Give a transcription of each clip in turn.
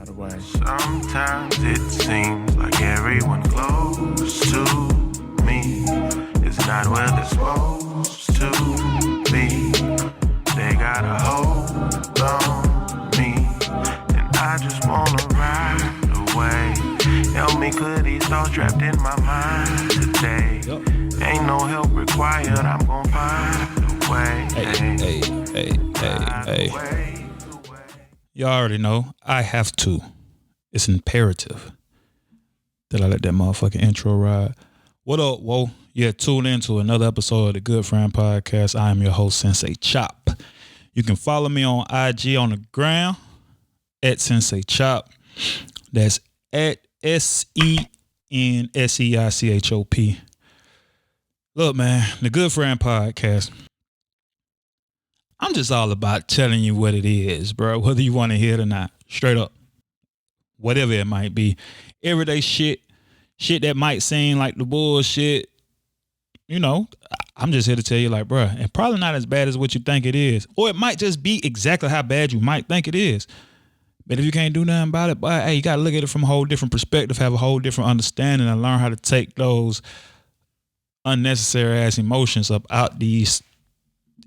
the way. Sometimes it seems like everyone close to me is not where they're supposed to be. They got a hold on me, and I just wanna ride away. Help me clear these thoughts trapped in my mind today. Ain't no help required, I'm gon' find a way. Hey. You already know, I have to. It's imperative that I let that motherfucking intro ride. What up, whoa? Yeah, tune in to another episode of the Good Friend Podcast. I am your host, Sensei Chop. You can follow me on IG on the gram at Sensei Chop. That's at SENSEICHOP. Look, man, the Good Friend Podcast. I'm just all about telling you what it is, bro. Whether you want to hear it or not. Straight up. Whatever it might be. Everyday shit that might seem like the bullshit. You know, I'm just here to tell you, like, bro, and probably not as bad as what you think it is. Or it might just be exactly how bad you might think it is. But if you can't do nothing about it, boy, hey, you got to look at it from a whole different perspective, have a whole different understanding, and learn how to take those unnecessary ass emotions up out these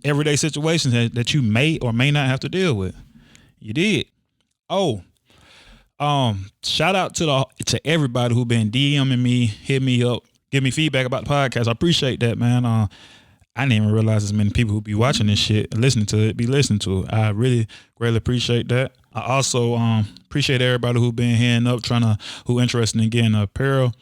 everyday situations that you may or may not have to deal with. You did. Shout out to everybody who been DMing me, hit me up, give me feedback about the podcast. I appreciate that, man. I didn't even realize as many people who be watching this shit, listening to it, be listening to it. I really greatly appreciate that. I also appreciate everybody who been hitting up, who interested in getting apparel.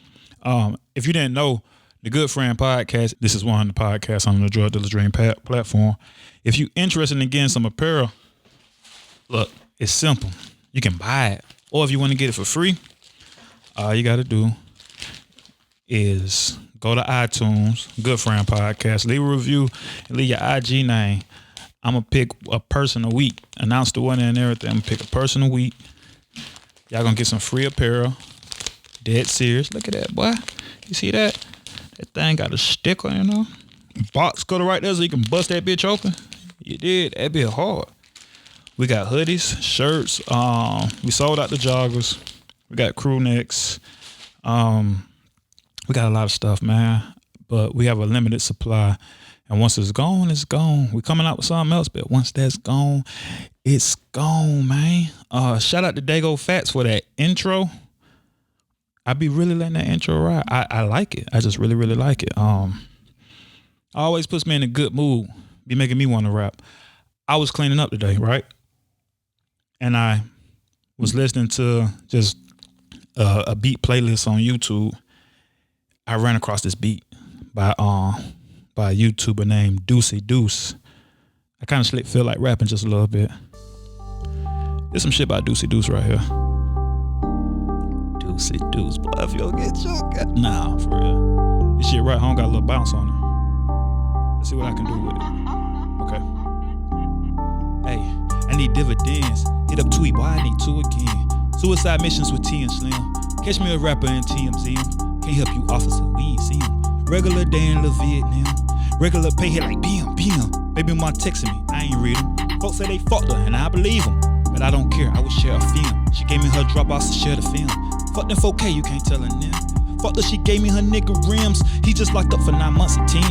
If you didn't know, the Good Friend Podcast, this is one of the podcasts on the Drug Dealer's Dream platform. If you interested in getting some apparel, look, it's simple. You can buy it. Or if you want to get it for free, all you got to do is go to iTunes, Good Friend Podcast, leave a review, and leave your IG name. I'm going to pick a person a week. Announce the winner and everything. I'm going to pick a person a week. Y'all going to get some free apparel. Dead serious. Look at that, boy. You see that? That thing got a sticker, you know. Box cutter right there so you can bust that bitch open. You did. That bitch hard. We got hoodies, shirts. We sold out the joggers. We got crew necks. We got a lot of stuff, man. But we have a limited supply. And once it's gone, it's gone. We coming out with something else, but once that's gone, it's gone, man. Shout out to Dago Fats for that intro. I be really letting that intro ride. I like it. I just really, really like it. Always puts me in a good mood. Be making me want to rap. I was cleaning up today, right? And I was listening to just a beat playlist on YouTube. I ran across this beat by a YouTuber named Deucey Deuce. I kind of feel like rapping just a little bit. There's some shit by Deucey Deuce right here. Deucey Deuce, boy, if you'll get choked. Nah, for real. This shit right home got a little bounce on it. Let's see what I can do with it. Okay. Hey, I need dividends. Hit up Tweet, boy, I need two again. Suicide missions with T and Slim. Catch me a rapper in TMZ. Can't help you, officer, we ain't see him. Regular day in the Vietnam. Regular pay hit like PM. Baby mom texting me, I ain't read them. Folks say they fucked her, and I believe them. But I don't care, I would share a film. She gave me her Dropbox to share the film. Fuck them 4K, you can't tell her them. Fuck her, she gave me her nigga rims. He just locked up for 9 months and 10.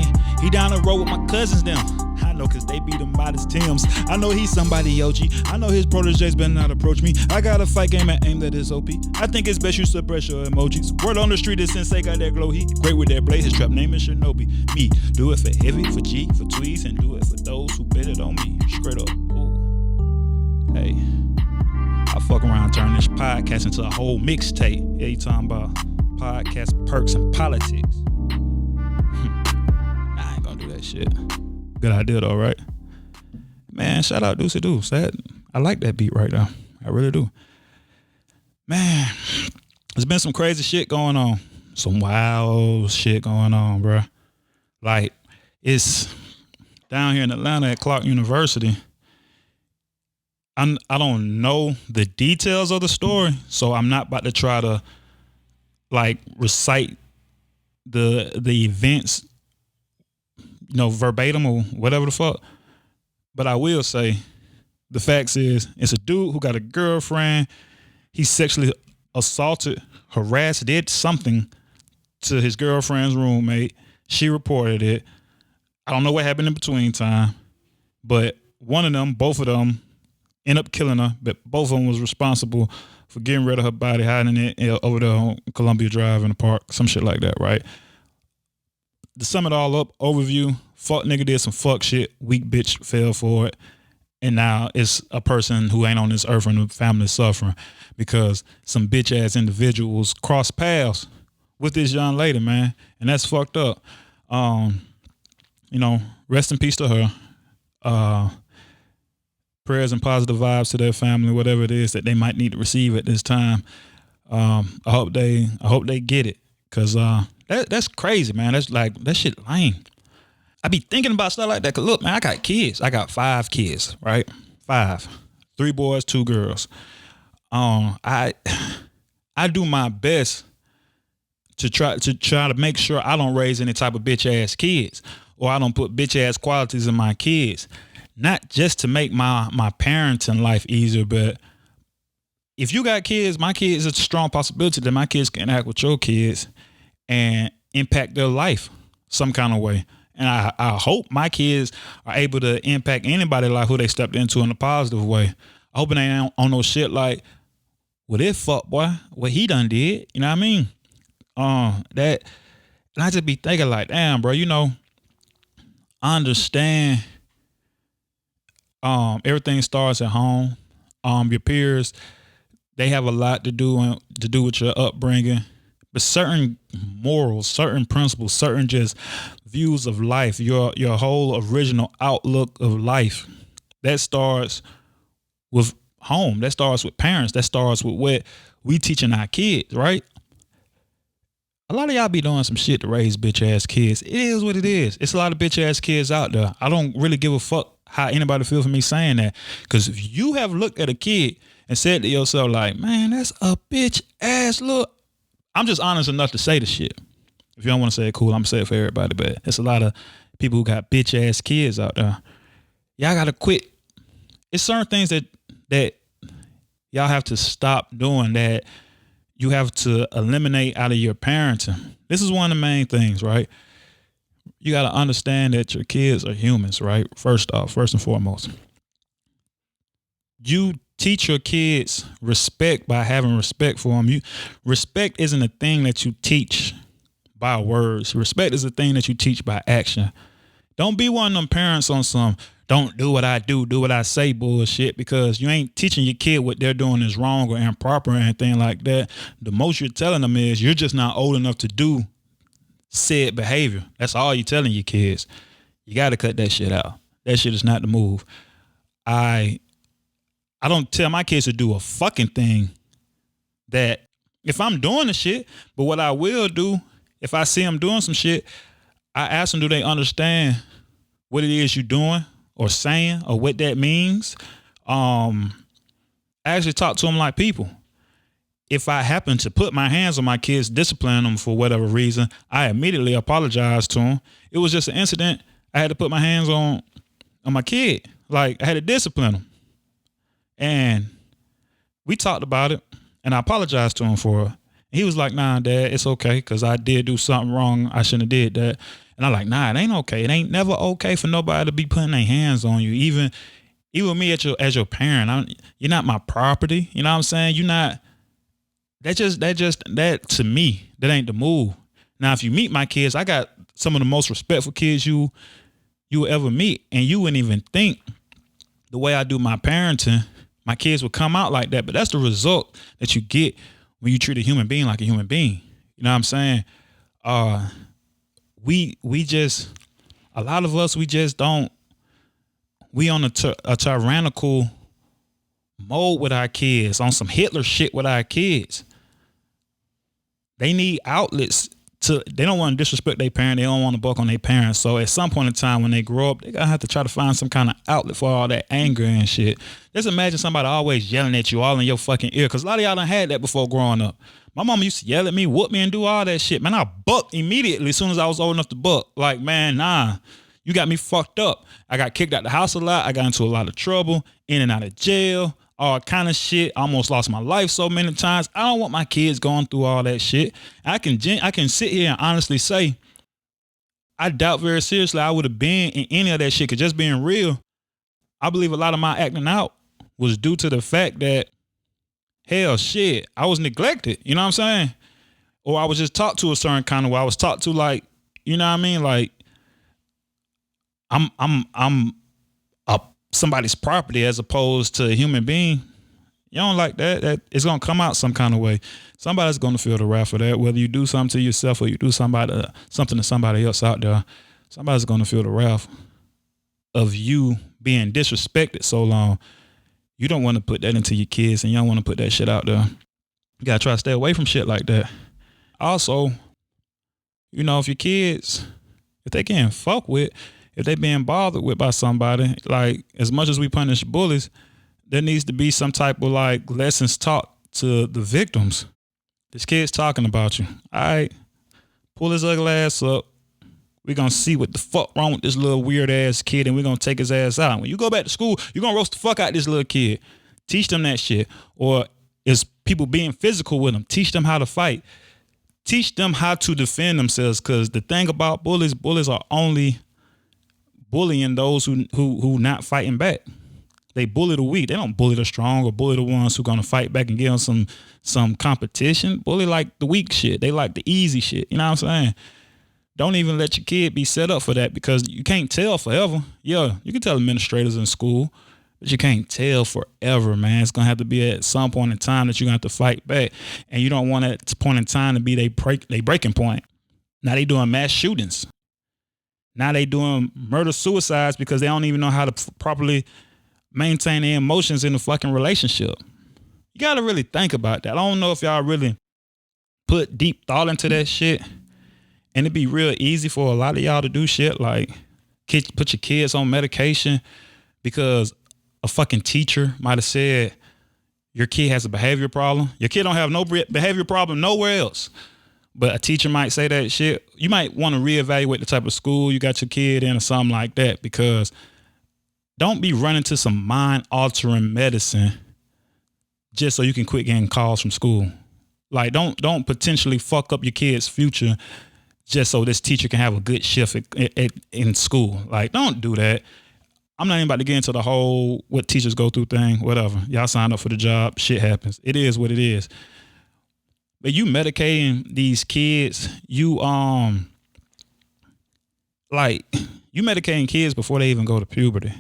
He down the road with my cousins now. I know cause they beat him by his Tims. I know he's somebody OG. I know his proteges better not approach me. I got a fight game and aim that is OP. I think it's best you suppress your emojis. Word on the street is Sensei got that glow heat. Great with that blade, his trap name is Shinobi. Me, do it for heavy, for G, for tweeds, and do it for those who bet it on me. Straight up. Ooh. Hey. I fuck around, turn this podcast into a whole mixtape. Yeah, you talking about podcast perks and politics. I ain't gonna do that shit. Good idea though, right? Man, shout out Deucey Deuce. I like that beat right now. I really do. Man, there's been some crazy shit going on. Some wild shit going on, bro. Like, it's down here in Atlanta at Clark University. I don't know the details of the story, so I'm not about to try to like recite the events, you know, verbatim or whatever the fuck. But I will say the facts is it's a dude who got a girlfriend. he sexually assaulted, harassed, did something to his girlfriend's roommate. She reported it. I don't know what happened in between time, but both of them end up killing her, but both of them was responsible for getting rid of her body, hiding it over there on Columbia Drive in the park, some shit like that, right? To sum it all up, overview, fuck nigga did some fuck shit, weak bitch fell for it, and now it's a person who ain't on this earth and the family suffering because some bitch ass individuals cross paths with this young lady, man, and that's fucked up. Rest in peace to her. Prayers and positive vibes to their family, whatever it is that they might need to receive at this time. I hope they get it, cause that's crazy, man. That's like, that shit lame. I be thinking about stuff like that. Cause look, man, I got kids. I got 5 kids, right? 5, 3 boys, 2 girls. I do my best to try to make sure I don't raise any type of bitch ass kids, or I don't put bitch ass qualities in my kids. Not just to make my parenting life easier, but if you got kids, my kids, it's a strong possibility that my kids can interact with your kids and impact their life some kind of way. And I hope my kids are able to impact anybody's life who they stepped into in a positive way. I hope it ain't on no shit like, well, this fuck boy, what he done did, you know what I mean? And I just be thinking like, damn, bro, I understand. Everything starts at home. Your peers, they have a lot to do with your upbringing, but certain morals, certain principles, certain just views of life, your whole original outlook of life, that starts with home. That starts with parents. That starts with what we teaching our kids, right? A lot of y'all be doing some shit to raise bitch ass kids. It is what it is. It's a lot of bitch ass kids out there. I don't really give a fuck how anybody feel for me saying that. Because if you have looked at a kid and said to yourself like, man, that's a bitch ass look. I'm just honest enough to say the shit. If you don't want to say it, cool, I'm going to say it for everybody. But it's a lot of people who got bitch ass kids out there. Y'all got to quit. It's certain things that y'all have to stop doing, that you have to eliminate out of your parenting. This is one of the main things, right? You got to understand that your kids are humans, right? First and foremost. You teach your kids respect by having respect for them. Respect isn't a thing that you teach by words. Respect is a thing that you teach by action. Don't be one of them parents on some don't do what I do what I say bullshit, because you ain't teaching your kid what they're doing is wrong or improper or anything like that. The most you're telling them is you're just not old enough to do said behavior. That's all you're telling your kids. You got to cut that shit out. That shit is not the move. I don't tell my kids to do a fucking thing that if I'm doing the shit, but what I will do, if I see them doing some shit, I ask them, do they understand what it is you're doing or saying or what that means? I actually talk to them like people. If I happen to put my hands on my kids, discipline them for whatever reason, I immediately apologize to them. It was just an incident. I had to put my hands on my kid. Like, I had to discipline him. And we talked about it, and I apologized to him for it. He was like, nah, Dad, it's okay, because I did do something wrong. I shouldn't have did that. And I'm like, nah, it ain't okay. It ain't never okay for nobody to be putting their hands on you. Even me as your parent, you're not my property. You know what I'm saying? You're not. That to me, that ain't the move. Now, if you meet my kids, I got some of the most respectful kids you will ever meet, and you wouldn't even think the way I do my parenting, my kids would come out like that. But that's the result that you get when you treat a human being like a human being. You know what I'm saying? We just, a lot of us, we just don't. We on a tyrannical mode with our kids, on some Hitler shit with our kids. They need outlets they don't want to disrespect their parent. They don't want to buck on their parents. So at some point in time when they grow up, they're going to have to try to find some kind of outlet for all that anger and shit. Just imagine somebody always yelling at you all in your fucking ear. Because a lot of y'all done had that before growing up. My mama used to yell at me, whoop me, and do all that shit. Man, I bucked immediately as soon as I was old enough to buck. Like, man, nah, you got me fucked up. I got kicked out the house a lot. I got into a lot of trouble, in and out of jail, all kind of shit. I almost lost my life so many times. I don't want my kids going through all that shit. I can sit here and honestly say, I doubt very seriously I would have been in any of that shit. Cause just being real, I believe a lot of my acting out was due to the fact that, hell shit, I was neglected. You know what I'm saying? Or I was just taught to a certain kind of way. I was taught to, like, you know what I mean? Like, I'm somebody's property as opposed to a human being. You don't like that it's gonna come out some kind of way. Somebody's gonna feel the wrath of that. Whether you do something to yourself or you do something to somebody else out there, somebody's gonna feel the wrath of you being disrespected so long. You don't want to put that into your kids, and you don't want to put that shit out there. You gotta try to stay away from shit like that. Also, you know, if your kids, if they getting fucked with, if they being bothered with by somebody, like, as much as we punish bullies, there needs to be some type of, like, lessons taught to the victims. This kid's talking about you. All right, pull his ugly ass up. We're going to see what the fuck wrong with this little weird ass kid, and we're going to take his ass out. When you go back to school, you're going to roast the fuck out this little kid. Teach them that shit. Or is people being physical with them? Teach them how to fight. Teach them how to defend themselves, because the thing about bullies are only bullying those who not fighting back. They bully the weak. They don't bully the strong or bully the ones who gonna fight back and give them some competition. Bully like the weak shit. They like the easy shit. You know what I'm saying? Don't even let your kid be set up for that, because you can't tell forever. Yeah, you can tell administrators in school, but you can't tell forever, man. It's gonna have to be at some point in time that you're gonna have to fight back, and you don't want that point in time to be they breaking point. Now they doing mass shootings. Now they doing murder suicides because they don't even know how to properly maintain their emotions in the fucking relationship. You got to really think about that. I don't know if y'all really put deep thought into that shit. And it'd be real easy for a lot of y'all to do shit like put your kids on medication because a fucking teacher might have said your kid has a behavior problem. Your kid don't have no behavior problem nowhere else. But a teacher might say that shit. You might want to reevaluate the type of school you got your kid in or something like that, because don't be running to some mind-altering medicine just so you can quit getting calls from school. Like, don't potentially fuck up your kid's future just so this teacher can have a good shift in school. Like, don't do that. I'm not even about to get into the whole what teachers go through thing, whatever. Y'all signed up for the job. Shit happens. It is what it is. But you medicating these kids, you medicating kids before they even go to puberty.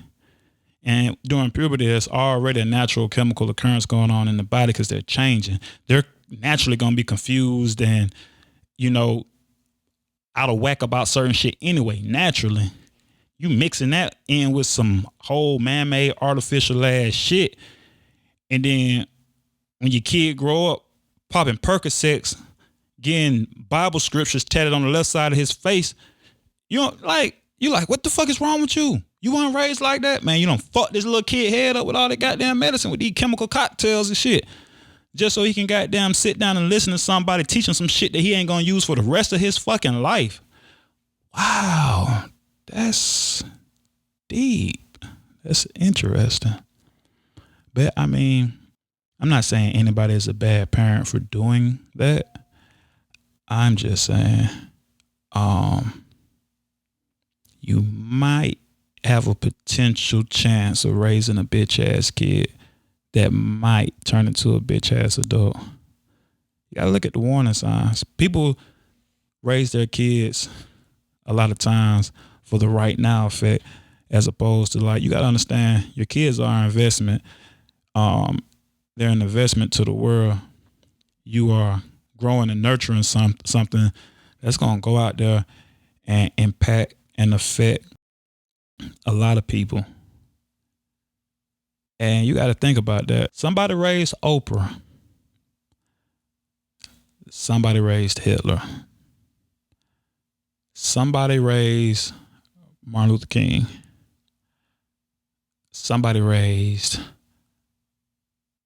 And during puberty, there's already a natural chemical occurrence going on in the body because they're changing. They're naturally going to be confused and, you know, out of whack about certain shit anyway, naturally. You mixing that in with some whole man-made artificial ass shit. And then when your kid grow up, popping Percocets, getting Bible scriptures tatted on the left side of his face, you're like, what the fuck is wrong with you? You weren't raised like that, man. You done fuck this little kid head up with all that goddamn medicine, with these chemical cocktails and shit, just so he can goddamn sit down and listen to somebody teach him some shit that he ain't gonna use for the rest of his fucking life. Wow, that's deep. That's interesting. But I mean, I'm not saying anybody is a bad parent for doing that. I'm just saying, you might have a potential chance of raising a bitch ass kid that might turn into a bitch ass adult. You gotta look at the warning signs. People raise their kids a lot of times for the right now effect, as opposed to, like, you gotta understand your kids are an investment. They're an investment to the world. You are growing and nurturing something that's gonna go out there and impact and affect a lot of people. And you got to think about that. Somebody raised Oprah. Somebody raised Hitler. Somebody raised Martin Luther King. Somebody raised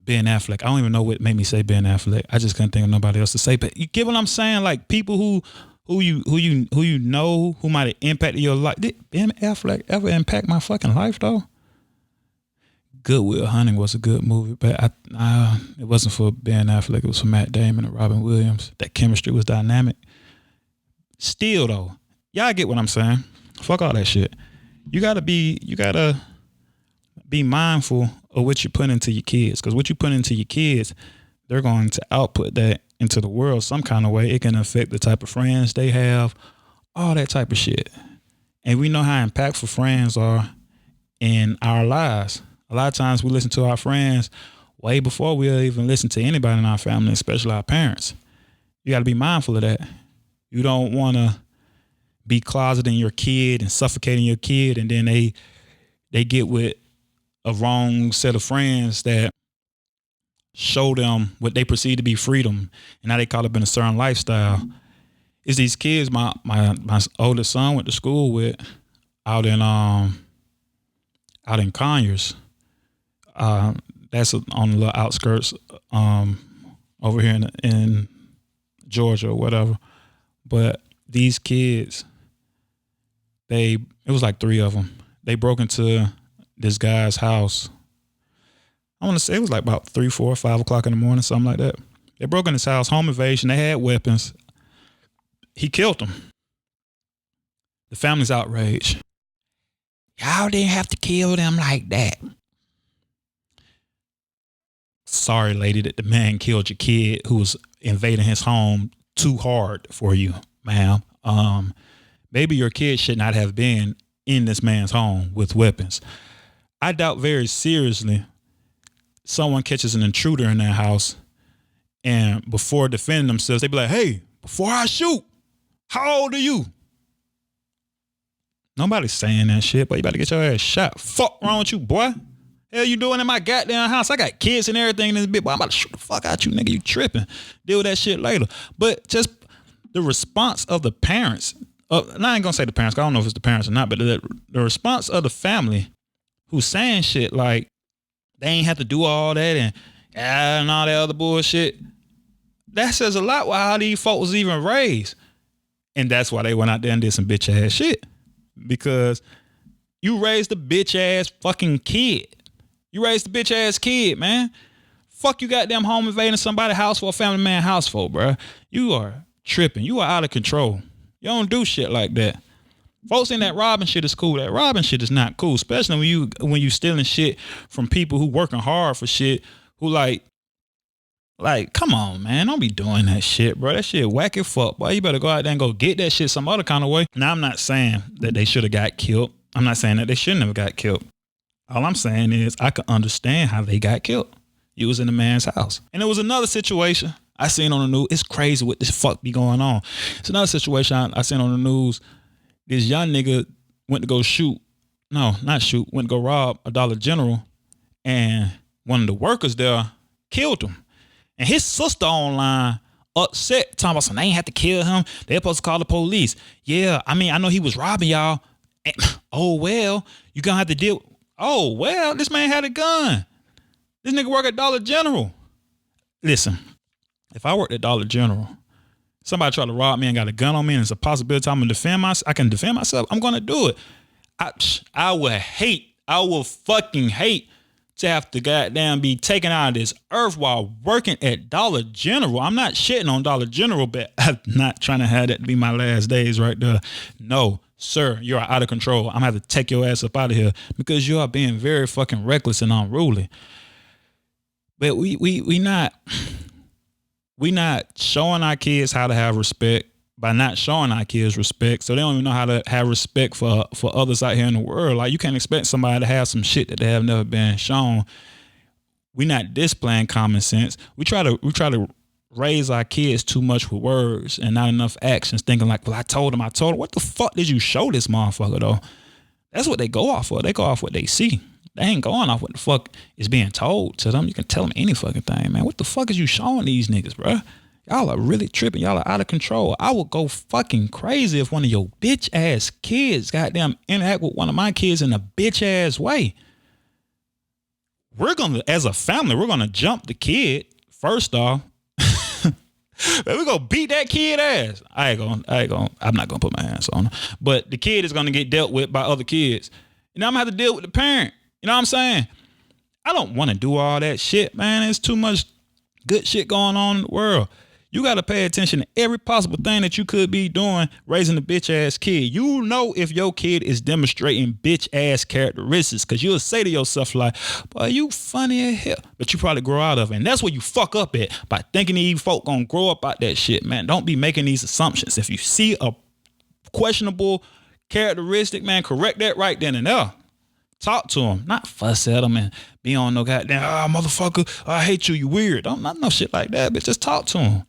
Ben Affleck. I don't even know what made me say Ben Affleck. I just couldn't think of nobody else to say. But you get what I'm saying? Like, people who you know who might have impacted your life. Did Ben Affleck ever impact my fucking life though? Good Will Hunting was a good movie, but it wasn't for Ben Affleck. It was for Matt Damon and Robin Williams. That chemistry was dynamic. Still though, y'all get what I'm saying. Fuck all that shit. You gotta be mindful of what you put into your kids, because what you put into your kids, they're going to output that into the world some kind of way. It can affect the type of friends they have, all that type of shit. And we know how impactful friends are in our lives. A lot of times we listen to our friends way before we'll even listen to anybody in our family, especially our parents. You got to be mindful of that. You don't want to be closeting your kid and suffocating your kid, and then they get with a wrong set of friends that show them what they perceive to be freedom, and now they caught up in a certain lifestyle. It's these kids my oldest son went to school with out in Conyers. That's on the little outskirts over here in Georgia or whatever. But these kids, it was like 3 of them. They broke into this guy's house. I want to say it was like about 3, 4, 5 o'clock in the morning, something like that. They broke in his house, home invasion. They had weapons. He killed them. The family's outraged. Y'all didn't have to kill them like that. Sorry, lady, that the man killed your kid who was invading his home too hard for you, ma'am. Maybe your kid should not have been in this man's home with weapons. I doubt very seriously someone catches an intruder in their house, and before defending themselves, they be like, hey, before I shoot, how old are you? Nobody's saying that shit, but you better get your ass shot. Fuck wrong with you, boy? Hell you doing in my goddamn house? I got kids and everything in this bitch, boy. I'm about to shoot the fuck out you, nigga. You tripping. Deal with that shit later. But just the response of the parents, and I ain't gonna say the parents, 'cause I don't know if it's the parents or not, but the response of the family who's saying shit like they ain't have to do all that and all that other bullshit, that says a lot how these folks was even raised. And that's why they went out there and did some bitch ass shit. Because you raised a bitch ass fucking kid. You raised a bitch ass kid, man. Fuck you goddamn home invading somebody's house for a family man house for, bro. You are tripping. You are out of control. You don't do shit like that. Folks in that robbing shit is cool. That robbing shit is not cool, especially when you stealing shit from people who working hard for shit, who like, come on, man. Don't be doing that shit, bro. That shit whack as fuck, boy. You better go out there and go get that shit some other kind of way. Now, I'm not saying that they should have got killed. I'm not saying that they shouldn't have got killed. All I'm saying is I can understand how they got killed. You was in the man's house. And there was another situation I seen on the news. It's crazy what this fuck be going on. It's another situation I seen on the news. This young nigga went to go went to go rob a Dollar General, and one of the workers there killed him. And his sister online upset, talking about something, they ain't have to kill him. They're supposed to call the police. Yeah, I mean, I know he was robbing y'all. And, oh, well, you gonna have to deal. Oh, well, this man had a gun. This nigga work at Dollar General. Listen, if I worked at Dollar General, somebody tried to rob me and got a gun on me, and it's a possibility I can defend myself, I'm gonna do it. I will fucking hate to have to goddamn be taken out of this earth while working at Dollar General. I'm not shitting on Dollar General, but I'm not trying to have that be my last days right there. No, sir, you're out of control. I'm gonna have to take your ass up out of here because you are being very fucking reckless and unruly. But we not showing our kids how to have respect by not showing our kids respect. So they don't even know how to have respect for others out here in the world. Like, you can't expect somebody to have some shit that they have never been shown. We're not displaying common sense. We try to raise our kids too much with words and not enough actions, thinking like, well, I told him. What the fuck did you show this motherfucker though? That's what they go off of. They go off what they see. They ain't going off what the fuck is being told to them. You can tell them any fucking thing, man. What the fuck is you showing these niggas, bro? Y'all are really tripping. Y'all are out of control. I would go fucking crazy if one of your bitch ass kids goddamn interact with one of my kids in a bitch ass way. As a family, we're gonna jump the kid first off. We're gonna beat that kid ass. I'm not gonna put my hands on him. But the kid is gonna get dealt with by other kids. And I'm gonna have to deal with the parent. You know what I'm saying? I don't want to do all that shit, man. There's too much good shit going on in the world. You got to pay attention to every possible thing that you could be doing raising a bitch ass kid. You know if your kid is demonstrating bitch ass characteristics, because you'll say to yourself like, boy, you funny as hell. But you probably grow out of it. And that's where you fuck up at, by thinking these folk gonna grow up out that shit, man. Don't be making these assumptions. If you see a questionable characteristic, man, correct that right then and there. Talk to them, not fuss at them and be on no goddamn, motherfucker, I hate you, you weird. Don't not no shit like that, but just talk to them.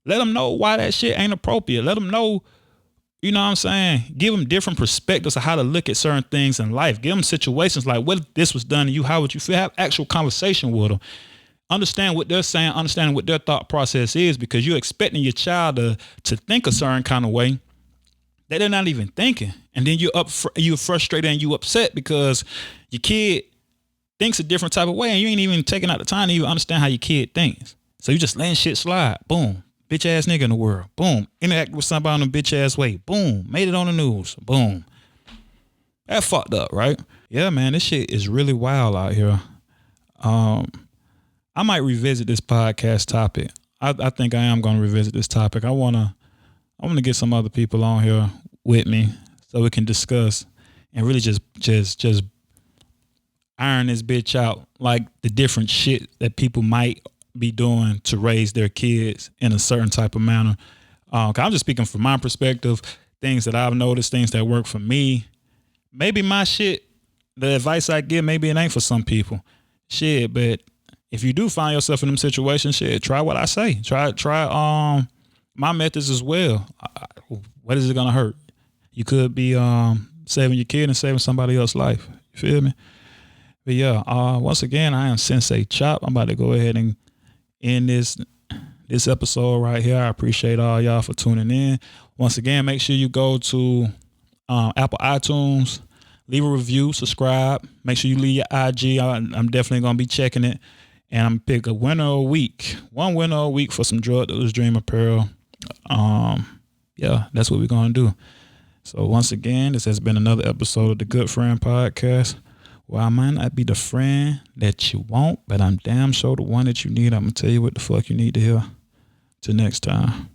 Let them know why that shit ain't appropriate. Let them know, you know what I'm saying? Give them different perspectives of how to look at certain things in life. Give them situations like, what if this was done to you? How would you feel? Have actual conversation with them. Understand what they're saying, understand what their thought process is, because you're expecting your child to think a certain kind of way that they're not even thinking. And then you're frustrated and you upset because your kid thinks a different type of way and you ain't even taking out the time to even understand how your kid thinks. So you just letting shit slide. Boom. Bitch ass nigga in the world. Boom. Interact with somebody in a bitch ass way. Boom. Made it on the news. Boom. That fucked up, right? Yeah, man, this shit is really wild out here. I might revisit this podcast topic. I think I am going to revisit this topic. I want to get some other people on here with me so we can discuss and really just iron this bitch out, like the different shit that people might be doing to raise their kids in a certain type of manner. 'Cause I'm just speaking from my perspective, things that I've noticed, things that work for me. Maybe my shit, the advice I give, maybe it ain't for some people. Shit, but if you do find yourself in them situations, shit, try what I say. Try my methods as well. What is it gonna hurt? You could be saving your kid and saving somebody else's life. You feel me? But yeah, once again, I am Sensei Chop. I'm about to go ahead and end this episode right here. I appreciate all y'all for tuning in. Once again, make sure you go to Apple iTunes, leave a review, subscribe. Make sure you leave your IG. I'm definitely gonna be checking it, and I'm gonna pick a winner a week, one winner a week for some Drug Dealers Dream Apparel. Yeah, that's what we're gonna do. So once again, this has been another episode of the Good Friend Podcast. Well, I might not be the friend that you want, but I'm damn sure the one that you need. I'm going to tell you what the fuck you need to hear. Till next time.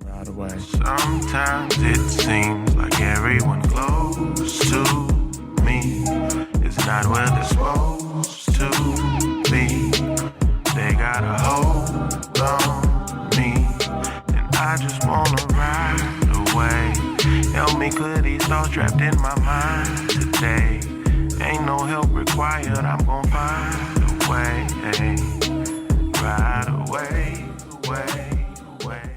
Right away. Sometimes it seems like everyone close to me is not where they're supposed to be. They got a hold on me, and I just want to ride away. Help me clear these thoughts trapped in my mind today. Ain't no help required, I'm gon' find a way. Right away, away, away.